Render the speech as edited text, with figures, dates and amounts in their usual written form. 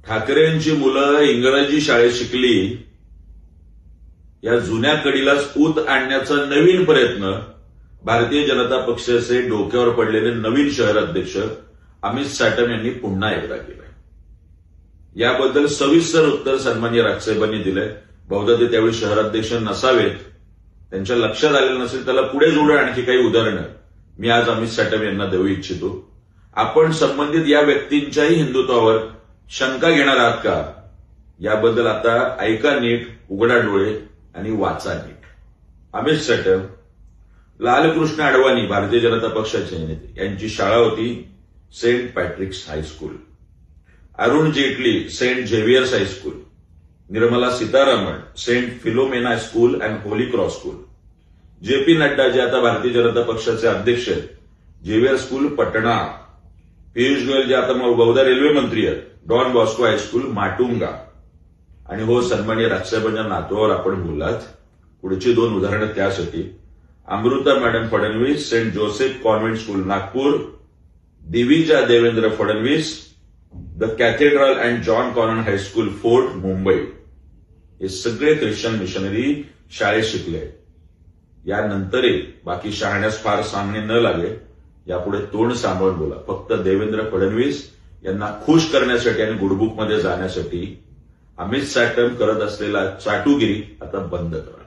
ठाकरेंची मुलं इंग्रजी शाळेत शिकली या जुन्या कडीलाच ऊत आणण्याचा नवीन प्रयत्न भारतीय जनता पक्षाचे डोक्यावर पडलेले नवीन शहर अध्यक्ष अमित साटम यांनी पुन्हा एकदा केलं. याबद्दल सविस्तर उत्तर सन्माननीय राजसाहेबांनी दिलंय. बहुधा ते त्यावेळी शहराध्यक्ष नसावेत, त्यांच्या लक्षात आलेलं नसेल. त्याला पुढे जोडून आणखी काही उदाहरणं मी आज अमित साटम यांना देऊ इच्छितो. आपण संबंधित या व्यक्तींच्याही हिंदुत्वावर शंका घेणार आहात का, याबद्दल आता ऐका नीट, उघडा डोळे आणि वाचा नीट. अमित साटम, लालकृष्ण अडवाणी भारतीय जनता पक्षाचे नेते यांची शाळा होती Saint Patrick's high school. Arun Jaitley Saint Xavier's high school. Nirmala Sitharaman Saint Philomena school and Holy Cross school. JP Nadda जे आता भारतीय जनता पक्षाचे अध्यक्ष आहेत, झेवियर स्कूल पटणा. पियुष गोयल जे आता बहुधा रेल्वे मंत्री आहेत, डॉन बॉस्को हायस्कूल माटुंगा. आणि हो, सन्माननीय राजसाहेबांच्या नातवावर आपण बोललात, पुढची दोन उदाहरणं त्यासाठी. Amruta madam Fadnavis saint Joseph convent school Nagpur. Divija Devendra Fadnavis the cathedral and John Connon high school Fort Mumbai. हे सगळे ख्रिश्चन मिशनरी शाळेत शिकले. यानंतरही बाकी शहाण्यास फार सांगणे न लागे, यापुढे तोंड सांभाळून बोला. फक्त देवेंद्र फडणवीस यांना खुश करण्यासाठी आणि गुडबुकमध्ये जाण्यासाठी अमित साटम करत असलेला चाटुगिरी आता बंद करा.